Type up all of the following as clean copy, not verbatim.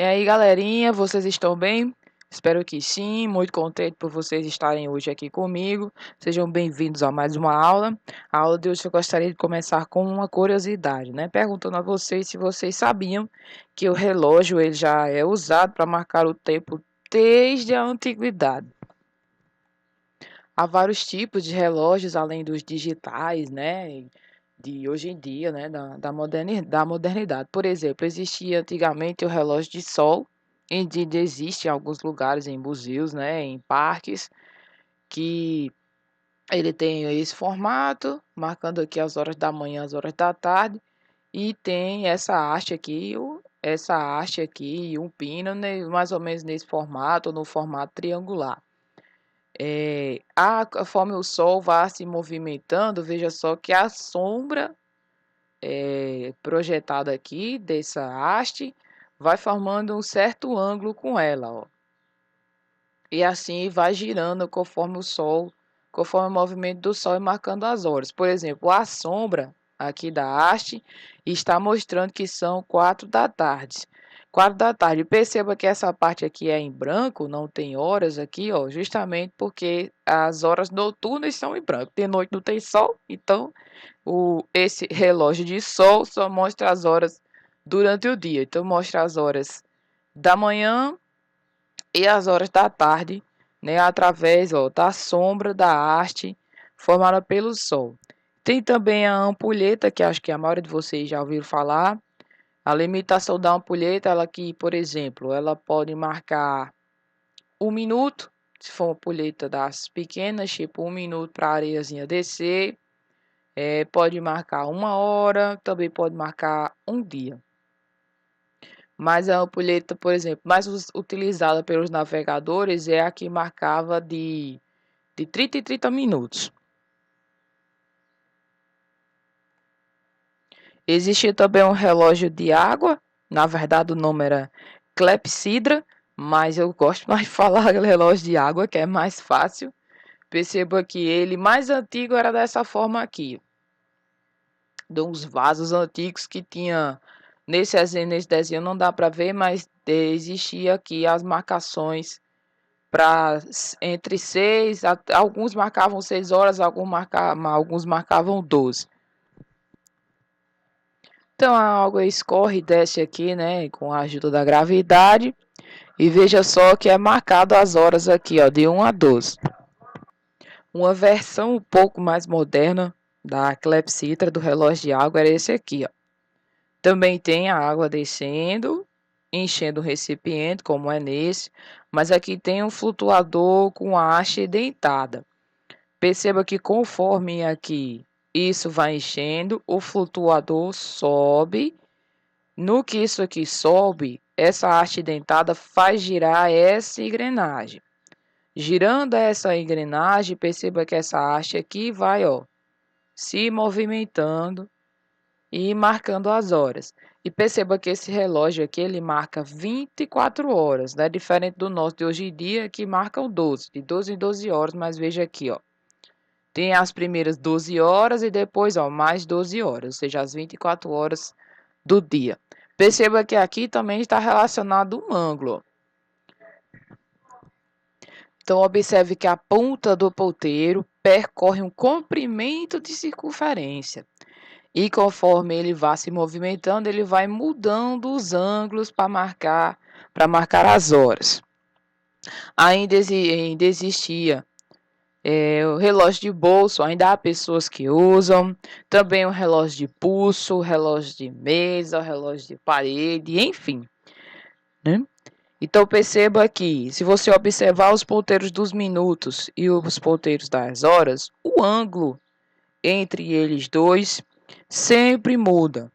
E aí, galerinha, vocês estão bem? Espero que sim, muito contente por vocês estarem hoje aqui comigo. Sejam bem-vindos a mais uma aula. A aula de hoje eu gostaria de começar com uma curiosidade, né? Perguntando a vocês se vocês sabiam que o relógio ele já é usado para marcar o tempo desde a antiguidade. Há vários tipos de relógios, além dos digitais, né? De hoje em dia, né? Da modernidade. Por exemplo, existia antigamente o relógio de sol, e ainda existe em alguns lugares, em museus, né? Em parques, que ele tem esse formato, marcando aqui as horas da manhã, as horas da tarde, e tem essa haste aqui e um pino, né, mais ou menos nesse formato, no formato triangular. Conforme o Sol vai se movimentando, veja só que a sombra projetada aqui dessa haste vai formando um certo ângulo com ela, ó. E assim vai girando conforme o movimento do Sol e marcando as horas. Por exemplo, a sombra aqui da haste está mostrando que são 4 da tarde. 4 da tarde. Perceba que essa parte aqui é em branco, não tem horas aqui, ó, justamente porque as horas noturnas são em branco. De noite não tem sol, então esse relógio de sol só mostra as horas durante o dia. Então mostra as horas da manhã e as horas da tarde, né, através, ó, da sombra da haste formada pelo sol. Tem também a ampulheta, que acho que a maioria de vocês já ouviram falar. A limitação da ampulheta, ela que, por exemplo, ela pode marcar 1 minuto, se for uma ampulheta das pequenas, tipo 1 minuto para a areiazinha descer. Pode marcar 1 hora, também pode marcar um dia. Mas a ampulheta, por exemplo, mais utilizada pelos navegadores é a que marcava de 30 em 30 minutos. Existia também um relógio de água, na verdade o nome era clepsidra, mas eu gosto mais de falar relógio de água, que é mais fácil. Perceba que ele mais antigo era dessa forma aqui, de uns vasos antigos que tinha nesse desenho não dá para ver, mas existia aqui as marcações para entre 6, alguns marcavam 6 horas, alguns marcavam 12. Então a água escorre e desce aqui, né, com a ajuda da gravidade, e veja só que é marcado as horas aqui, ó, de 1 a 12. Uma versão um pouco mais moderna da clepsidra do relógio de água era esse aqui, ó. Também tem a água descendo, enchendo o recipiente, como é nesse, mas aqui tem um flutuador com a haste dentada. Perceba que conforme aqui isso vai enchendo, o flutuador sobe. No que isso aqui sobe, essa haste dentada faz girar essa engrenagem. Girando essa engrenagem, perceba que essa haste aqui vai, ó, se movimentando e marcando as horas. E perceba que esse relógio aqui, ele marca 24 horas, né? Diferente do nosso de hoje em dia, que marcam 12, de 12 em 12 horas, mas veja aqui, ó. Tem as primeiras 12 horas e depois, ó, mais 12 horas, ou seja, as 24 horas do dia. Perceba que aqui também está relacionado um ângulo. Então, observe que a ponta do ponteiro percorre um comprimento de circunferência. E conforme ele vai se movimentando, ele vai mudando os ângulos para marcar as horas. Ainda existia o relógio de bolso, ainda há pessoas que usam. Também o relógio de pulso, o relógio de mesa, o relógio de parede, enfim, né? Então perceba que, se você observar os ponteiros dos minutos e os ponteiros das horas, o ângulo entre eles dois sempre muda.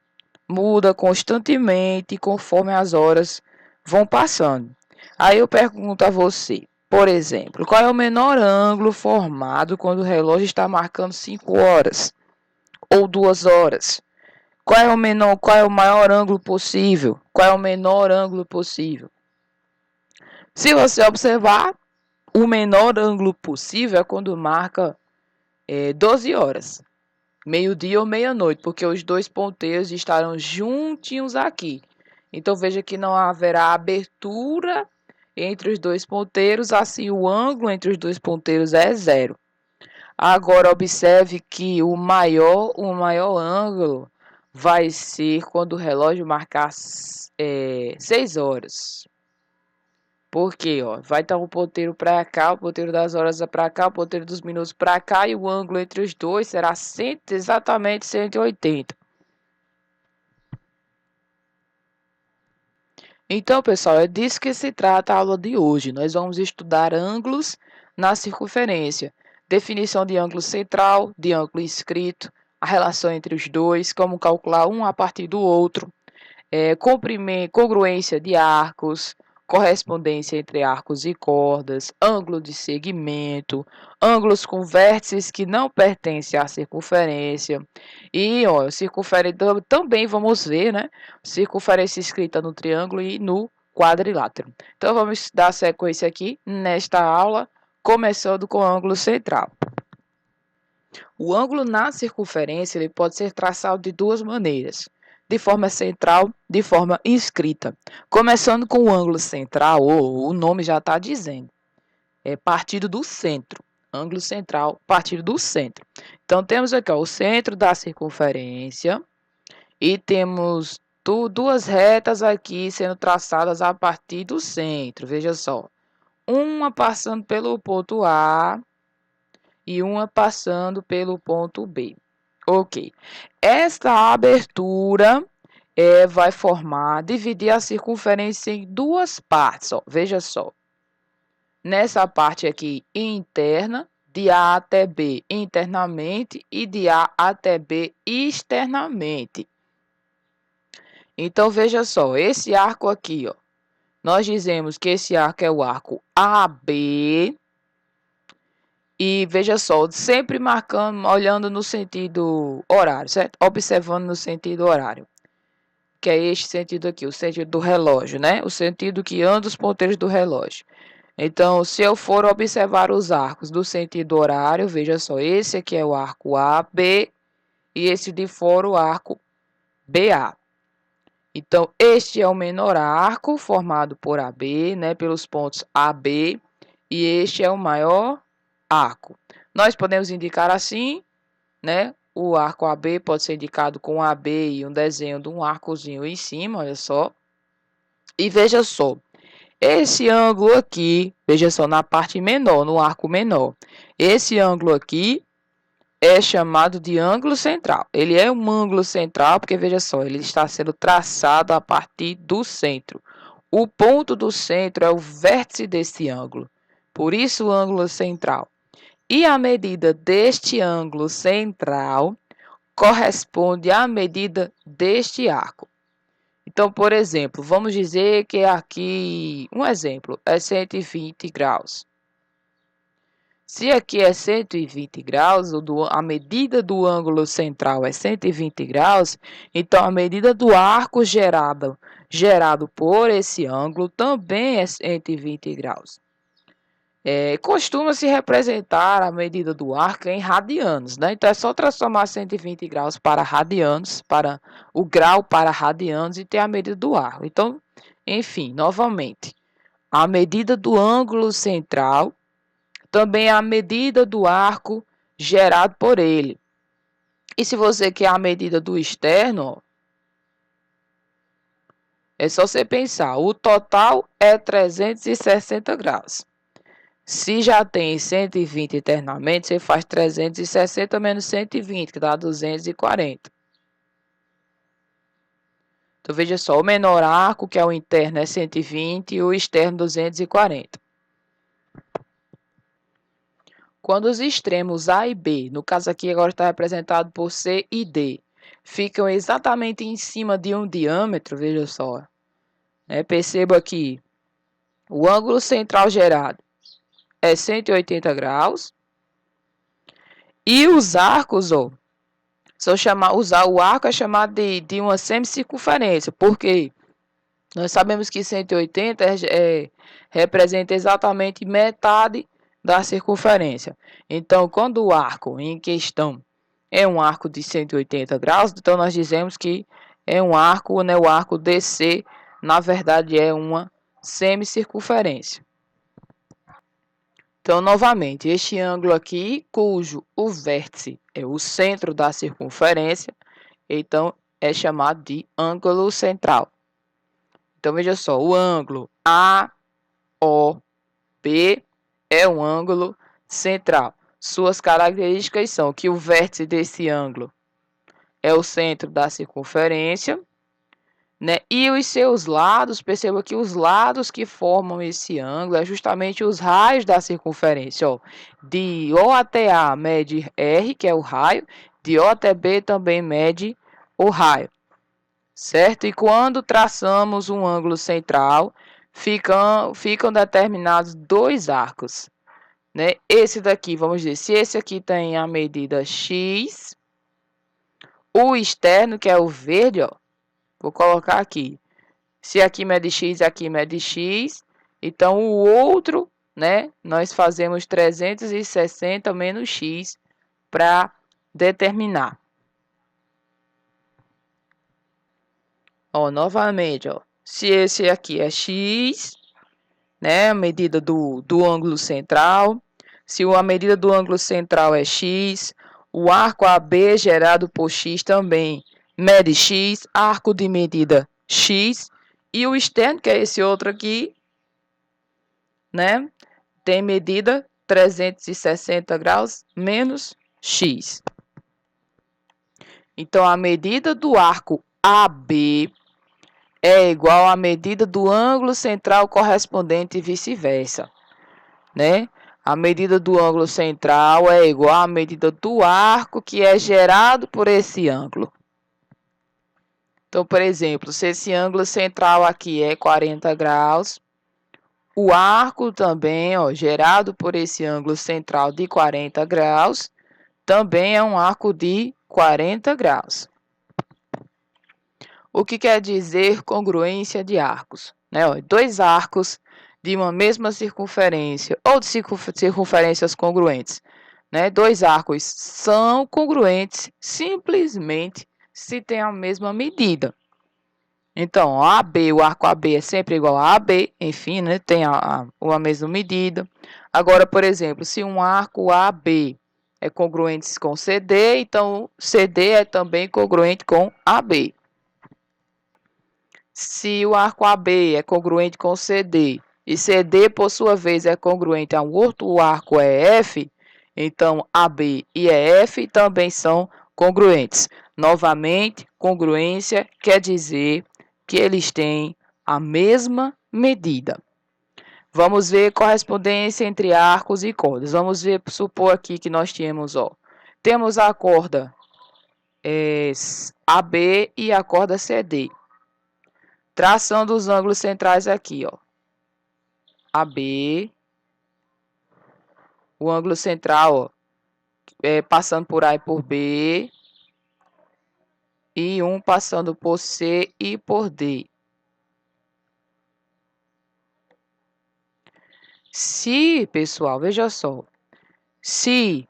Muda constantemente conforme as horas vão passando. Aí eu pergunto a você, por exemplo, qual é o menor ângulo formado quando o relógio está marcando 5 horas ou 2 horas? Qual é o maior ângulo possível? Qual é o menor ângulo possível? Se você observar, o menor ângulo possível é quando marca 12 horas, meio-dia ou meia-noite, porque os dois ponteiros estarão juntinhos aqui. Então, veja que não haverá abertura entre os dois ponteiros, assim o ângulo entre os dois ponteiros é zero. Agora, observe que o maior ângulo vai ser quando o relógio marcar 6 horas. Porque, ó, vai estar o ponteiro para cá, o ponteiro das horas para cá, o ponteiro dos minutos para cá, e o ângulo entre os dois será exatamente 180. Então, pessoal, é disso que se trata a aula de hoje. Nós vamos estudar ângulos na circunferência, definição de ângulo central, de ângulo inscrito, a relação entre os dois, como calcular um a partir do outro, congruência de arcos, correspondência entre arcos e cordas, ângulo de segmento, ângulos com vértices que não pertencem à circunferência. E, ó, circunferência também vamos ver, né? Circunferência escrita no triângulo e no quadrilátero. Então, vamos dar sequência aqui nesta aula, começando com o ângulo central. O ângulo na circunferência ele pode ser traçado de duas maneiras, de forma central, de forma inscrita. Começando com o ângulo central, o nome já está dizendo, é partido do centro. Ângulo central, partido do centro. Então, temos aqui ó, o centro da circunferência e temos duas retas aqui sendo traçadas a partir do centro. Veja só, uma passando pelo ponto A e uma passando pelo ponto B. Ok. Esta abertura vai dividir a circunferência em duas partes. Ó. Veja só. Nessa parte aqui interna, de A até B internamente e de A até B externamente. Então, veja só, esse arco aqui, ó, nós dizemos que esse arco é o arco AB. E veja só, sempre marcando, olhando no sentido horário, certo? Observando no sentido horário. Que é este sentido aqui, o sentido do relógio, né? O sentido que anda os ponteiros do relógio. Então, se eu for observar os arcos do sentido horário, veja só, esse aqui é o arco AB e esse de fora o arco BA. Então, este é o menor arco formado por AB, né, pelos pontos AB, e este é o maior arco. Nós podemos indicar assim, né? O arco AB pode ser indicado com AB e um desenho de um arcozinho em cima, olha só. E veja só, esse ângulo aqui, veja só, na parte menor, no arco menor, esse ângulo aqui é chamado de ângulo central. Ele é um ângulo central porque, veja só, ele está sendo traçado a partir do centro. O ponto do centro é o vértice desse ângulo, por isso o ângulo central. E a medida deste ângulo central corresponde à medida deste arco. Então, por exemplo, vamos dizer que aqui, um exemplo, é 120 graus. Se aqui é 120 graus, a medida do ângulo central é 120 graus, então a medida do arco gerado por esse ângulo também é 120 graus. Costuma-se representar a medida do arco em radianos, né? Então é só transformar 120 graus para radianos, para o grau para radianos e ter a medida do arco. Então, enfim, novamente, a medida do ângulo central também é a medida do arco gerado por ele. E se você quer a medida do externo, é só você pensar, o total é 360 graus. Se já tem 120 internamente, você faz 360 menos 120, que dá 240. Então, veja só, o menor arco, que é o interno, é 120 e o externo 240. Quando os extremos A e B, no caso aqui agora está representado por C e D, ficam exatamente em cima de um diâmetro, veja só. Perceba aqui, o ângulo central gerado é 180 graus. E os arcos, ó, usar o arco é chamado de uma semicircunferência, porque nós sabemos que 180 representa exatamente metade da circunferência. Então, quando o arco em questão é um arco de 180 graus, então nós dizemos que é um arco, né, o arco DC na verdade é uma semicircunferência. Então, novamente, este ângulo aqui, cujo o vértice é o centro da circunferência, então é chamado de ângulo central. Então, veja só, o ângulo AOB é um ângulo central. Suas características são que o vértice desse ângulo é o centro da circunferência, né? E os seus lados, perceba que os lados que formam esse ângulo é justamente os raios da circunferência. Ó. De O até A mede R, que é o raio, de O até B também mede o raio, certo? E quando traçamos um ângulo central, ficam determinados dois arcos, né? Esse daqui, vamos dizer, se esse aqui tem a medida X, o externo, que é o verde, ó, vou colocar aqui. Se aqui mede X, aqui mede X. Então, o outro, né? Nós fazemos 360 menos X para determinar. Ó, novamente, ó. Se esse aqui é X, né? A medida do ângulo central. Se a medida do ângulo central é X, o arco AB gerado por X também mede X, arco de medida X. E o externo, que é esse outro aqui, né? Tem medida 360 graus menos X. Então, a medida do arco AB é igual à medida do ângulo central correspondente e vice-versa, né? A medida do ângulo central é igual à medida do arco que é gerado por esse ângulo. Então, por exemplo, se esse ângulo central aqui é 40 graus, o arco também, ó, gerado por esse ângulo central de 40 graus, também é um arco de 40 graus. O que quer dizer congruência de arcos? Né? Ó, dois arcos de uma mesma circunferência ou de circunferências congruentes. Né? Dois arcos são congruentes simplesmente se tem a mesma medida. Então, AB, o arco AB é sempre igual a AB, enfim, né, tem a mesma medida. Agora, por exemplo, se um arco AB é congruente com CD, então CD é também congruente com AB. Se o arco AB é congruente com CD e CD, por sua vez, é congruente a um outro arco EF, então AB e EF também são congruentes. Novamente, congruência quer dizer que eles têm a mesma medida. Vamos ver correspondência entre arcos e cordas. Vamos ver, supor aqui que nós temos, ó, temos a corda AB e a corda CD. Traçando os ângulos centrais aqui, ó. AB, o ângulo central, ó, passando por A e por B, e um passando por C e por D. Se, pessoal, veja só, se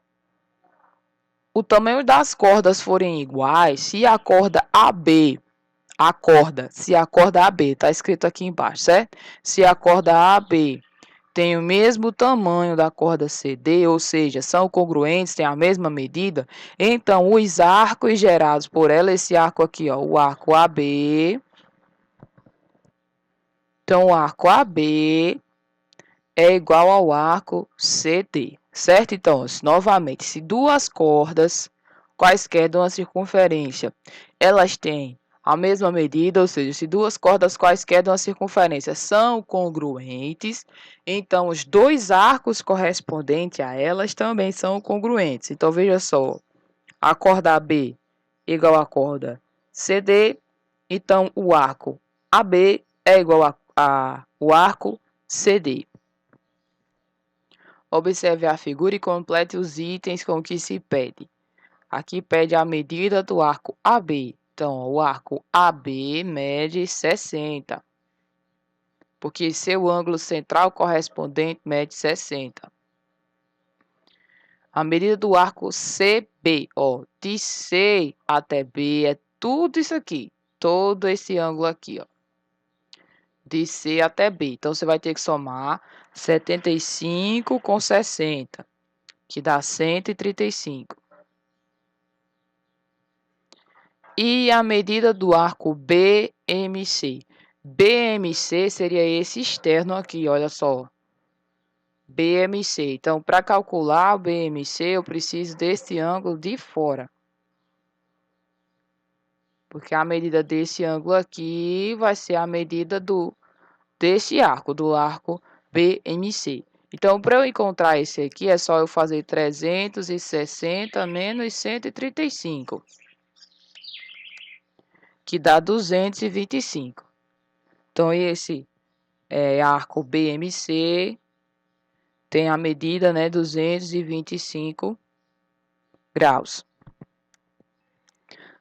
o tamanho das cordas forem iguais, se a corda AB, se a corda AB, está escrito aqui embaixo, certo? Se a corda AB tem o mesmo tamanho da corda CD, ou seja, são congruentes, têm a mesma medida, então os arcos gerados por ela, esse arco aqui, ó, o arco AB, então o arco AB é igual ao arco CD, certo? Então, novamente, se duas cordas, quaisquer de uma circunferência, elas têm a mesma medida, ou seja, se duas cordas quaisquer de uma circunferência são congruentes, então os dois arcos correspondentes a elas também são congruentes. Então, veja só, a corda AB igual à corda CD, então o arco AB é igual o arco CD. Observe a figura e complete os itens com que se pede. Aqui pede a medida do arco AB. Então, o arco AB mede 60, porque seu ângulo central correspondente mede 60. A medida do arco CB, ó, de C até B é tudo isso aqui, todo esse ângulo aqui, ó. de C até B. Então, você vai ter que somar 75 com 60, que dá 135. E a medida do arco BMC. BMC seria esse externo aqui, olha só. BMC. Então, para calcular o BMC, eu preciso desse ângulo de fora. Porque a medida desse ângulo aqui vai ser a medida desse arco, do arco BMC. Então, para eu encontrar esse aqui, é só eu fazer 360 menos 135. Que dá 225. Então, esse arco BMC tem a medida, né, 225 graus.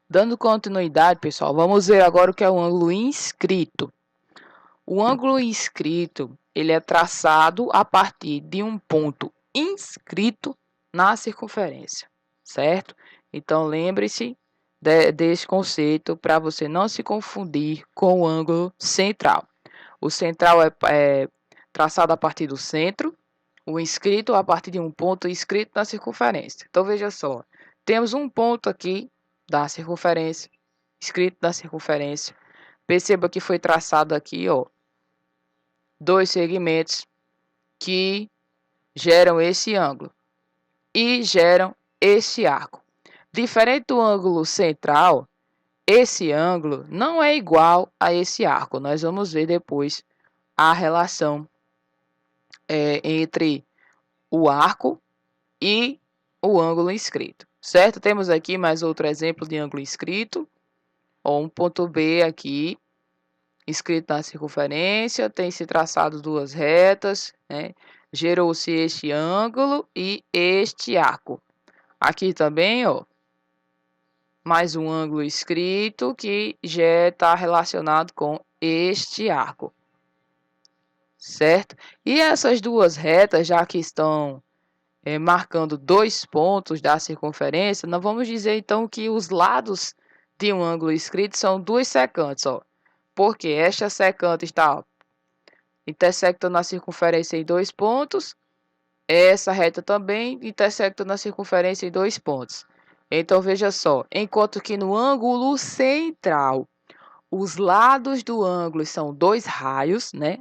Dando continuidade, pessoal, vamos ver agora o que é o ângulo inscrito. O ângulo inscrito, ele é traçado a partir de um ponto inscrito na circunferência, certo? Então, lembre-se desse conceito para você não se confundir com o ângulo central. O central é traçado a partir do centro, o inscrito a partir de um ponto inscrito na circunferência. Então, veja só, temos um ponto aqui da circunferência, inscrito na circunferência. Perceba que foi traçado aqui, ó, dois segmentos que geram esse ângulo e geram esse arco. Diferente do ângulo central, esse ângulo não é igual a esse arco. Nós vamos ver depois a relação entre o arco e o ângulo inscrito, certo? Temos aqui mais outro exemplo de ângulo inscrito, ó, um ponto B aqui, inscrito na circunferência, tem se traçado duas retas, né? Gerou-se este ângulo e este arco. Aqui também, ó, mais um ângulo inscrito que já está relacionado com este arco, certo? E essas duas retas, já que estão marcando dois pontos da circunferência, nós vamos dizer então que os lados de um ângulo inscrito são duas secantes, ó, porque esta secante está intersectando na circunferência em dois pontos, essa reta também intersecta na circunferência em dois pontos. Então, veja só, enquanto que no ângulo central, os lados do ângulo são dois raios, né?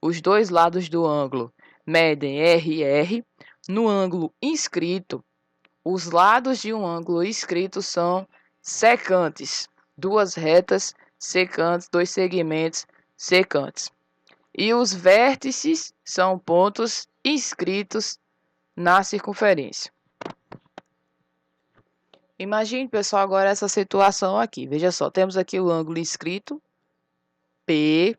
Os dois lados do ângulo medem R e R. No ângulo inscrito, os lados de um ângulo inscrito são secantes, duas retas secantes, dois segmentos secantes. E os vértices são pontos inscritos na circunferência. Imagine, pessoal, agora essa situação aqui. Veja só, temos aqui o ângulo inscrito, P.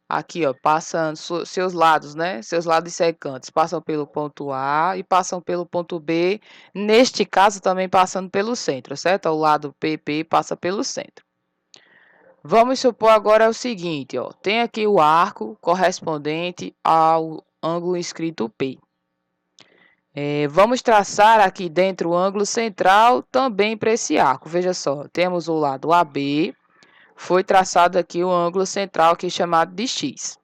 Aqui, ó, passando seus lados, né? Seus lados secantes passam pelo ponto A e passam pelo ponto B. Neste caso, também passando pelo centro, certo? O lado PP passa pelo centro. Vamos supor agora o seguinte, ó. Tem aqui o arco correspondente ao ângulo inscrito P. Vamos traçar aqui dentro o ângulo central também para esse arco. Veja só, temos o lado AB, foi traçado aqui o ângulo central aqui chamado de X.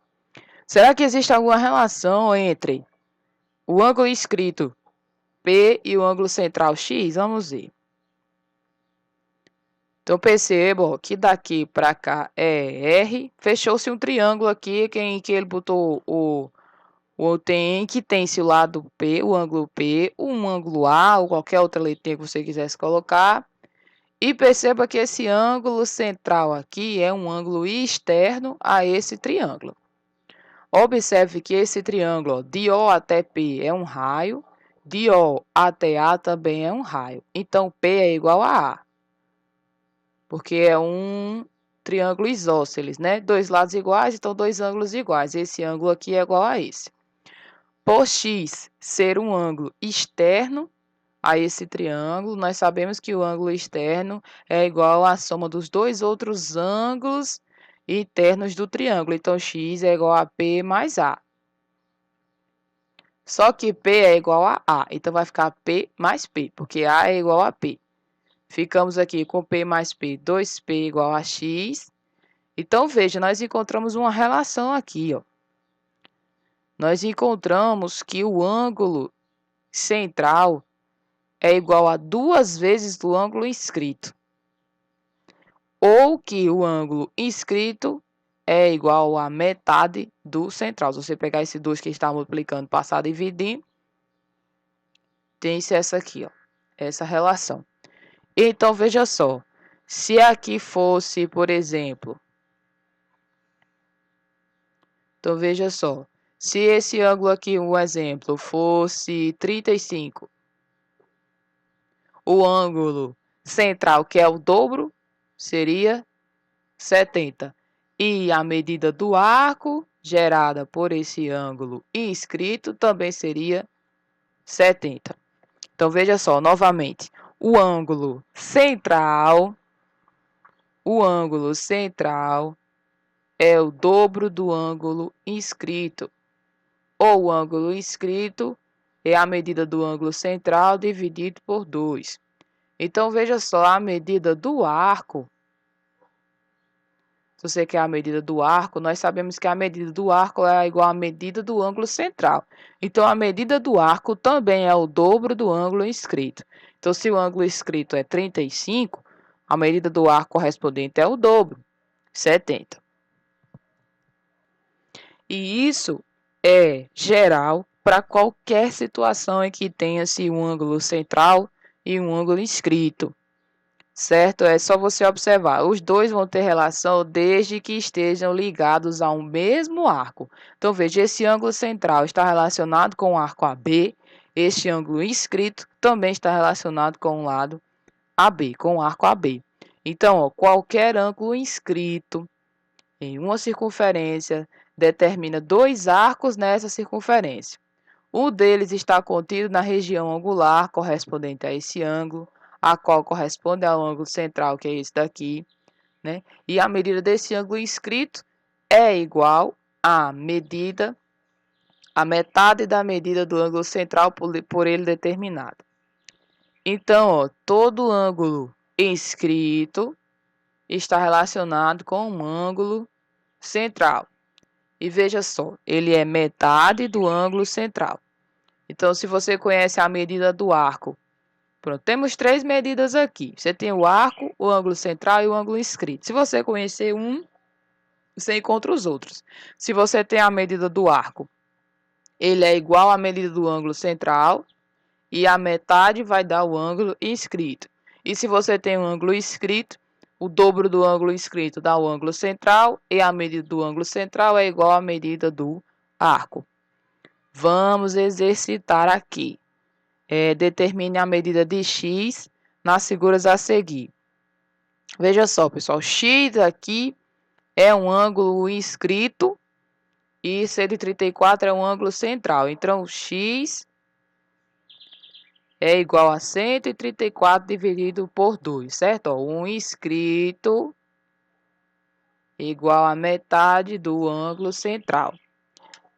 Será que existe alguma relação entre o ângulo inscrito P e o ângulo central X? Vamos ver. Então, perceba que daqui para cá é R, fechou-se um triângulo aqui em que ele botou que tem-se o lado P, o ângulo P, um ângulo A ou qualquer outra letrinha que você quisesse colocar. E perceba que esse ângulo central aqui é um ângulo externo a esse triângulo. Observe que esse triângulo, ó, de O até P é um raio, de O até A também é um raio. Então, P é igual a A, porque é um triângulo isósceles, né? Dois lados iguais, então dois ângulos iguais. Esse ângulo aqui é igual a esse. Por X ser um ângulo externo a esse triângulo, nós sabemos que o ângulo externo é igual à soma dos dois outros ângulos internos do triângulo. Então, X é igual a P mais A. Só que P é igual a A, então vai ficar P mais P, porque A é igual a P. Ficamos aqui com P mais P, 2P igual a X. Então, veja, nós encontramos uma relação aqui, ó. Nós encontramos que o ângulo central é igual a 2 vezes do ângulo inscrito, ou que o ângulo inscrito é igual a metade do central. Se você pegar esse 2 que está multiplicando, passar a dividir, tem-se essa aqui, ó, essa relação. Então, veja só, se aqui fosse, por exemplo, então veja só, se esse ângulo aqui, um exemplo, fosse 35, o ângulo central, que é o dobro, seria 70. E a medida do arco gerada por esse ângulo inscrito também seria 70. Então, veja só, novamente, o ângulo central é o dobro do ângulo inscrito, ou o ângulo inscrito é a medida do ângulo central dividido por 2. Então, veja só, a medida do arco, se você quer a medida do arco, nós sabemos que a medida do arco é igual à medida do ângulo central. Então, a medida do arco também é o dobro do ângulo inscrito. Então, se o ângulo inscrito é 35, a medida do arco correspondente é o dobro, 70. E isso é geral para qualquer situação em que tenha-se um ângulo central e um ângulo inscrito. Certo? É só você observar. Os dois vão ter relação desde que estejam ligados a um mesmo arco. Então, veja, esse ângulo central está relacionado com o arco AB. Este ângulo inscrito também está relacionado com o lado AB, com o arco AB. Então, ó, qualquer ângulo inscrito em uma circunferência determina 2 arcos nessa circunferência. Um deles está contido na região angular correspondente a esse ângulo, a qual corresponde ao ângulo central, que é esse daqui, né? E a medida desse ângulo inscrito é igual à medida, a metade da medida do ângulo central por ele determinado. Então, ó, todo ângulo inscrito está relacionado com um ângulo central. E veja só, ele é metade do ângulo central. Então, se você conhece a medida do arco, pronto, temos 3 medidas aqui. Você tem o arco, o ângulo central e o ângulo inscrito. Se você conhecer um, você encontra os outros. Se você tem a medida do arco, ele é igual à medida do ângulo central e a metade vai dar o ângulo inscrito. E se você tem um ângulo inscrito, o dobro do ângulo inscrito dá o ângulo central e a medida do ângulo central é igual à medida do arco. Vamos exercitar aqui. Determine a medida de x nas figuras a seguir. Veja só, pessoal, x aqui é um ângulo inscrito e 134 é um ângulo central. Então, x é igual a 134 dividido por 2, certo? Ó, um inscrito igual a metade do ângulo central.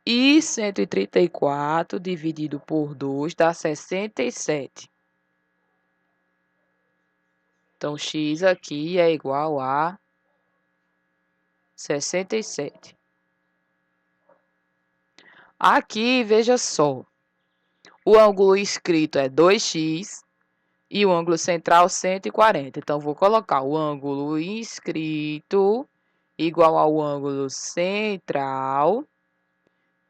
E 134 dividido por 2 dá 67. Então, x aqui é igual a 67. Aqui, veja só. O ângulo inscrito é 2x e o ângulo central 140. Então, vou colocar o ângulo inscrito igual ao ângulo central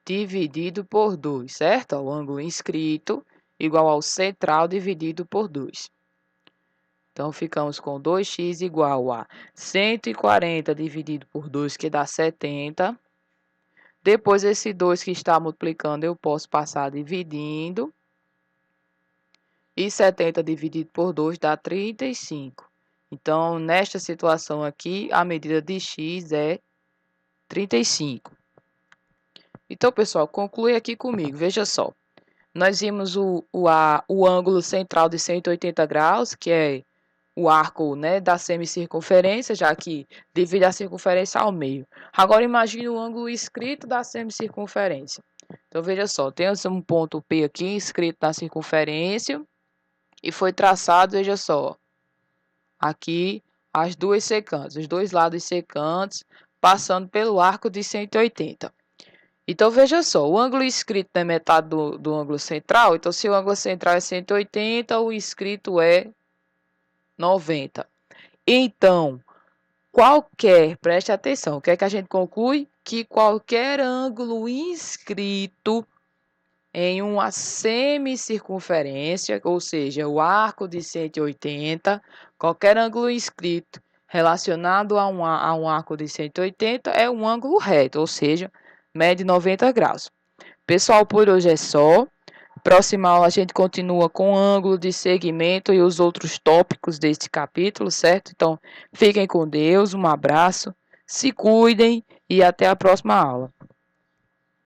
dividido por 2, certo? O ângulo inscrito igual ao central dividido por 2. Então, ficamos com 2x igual a 140 dividido por 2, que dá 70. Depois, esse 2 que está multiplicando, eu posso passar dividindo. E 70 dividido por 2 dá 35. Então, nesta situação aqui, a medida de x é 35. Então, pessoal, conclui aqui comigo. Veja só. Nós vimos o ângulo central de 180 graus, que é o arco, né, da semicircunferência, já que divide a circunferência ao meio. Agora, imagine o ângulo inscrito da semicircunferência. Então, veja só. Temos um ponto P aqui inscrito na circunferência. E foi traçado, veja só, aqui as duas secantes, os dois lados secantes, passando pelo arco de 180. Então, veja só, o ângulo escrito é metade do ângulo central. Então, se o ângulo central é 180, o escrito é 90. Então, preste atenção, o que é que a gente conclui? Que qualquer ângulo inscrito em uma semicircunferência, ou seja, o arco de 180, qualquer ângulo inscrito relacionado a um arco de 180 é um ângulo reto, ou seja, mede 90 graus. Pessoal, por hoje é só. Próxima aula a gente continua com o ângulo de segmento e os outros tópicos deste capítulo, certo? Então, fiquem com Deus, um abraço, se cuidem e até a próxima aula.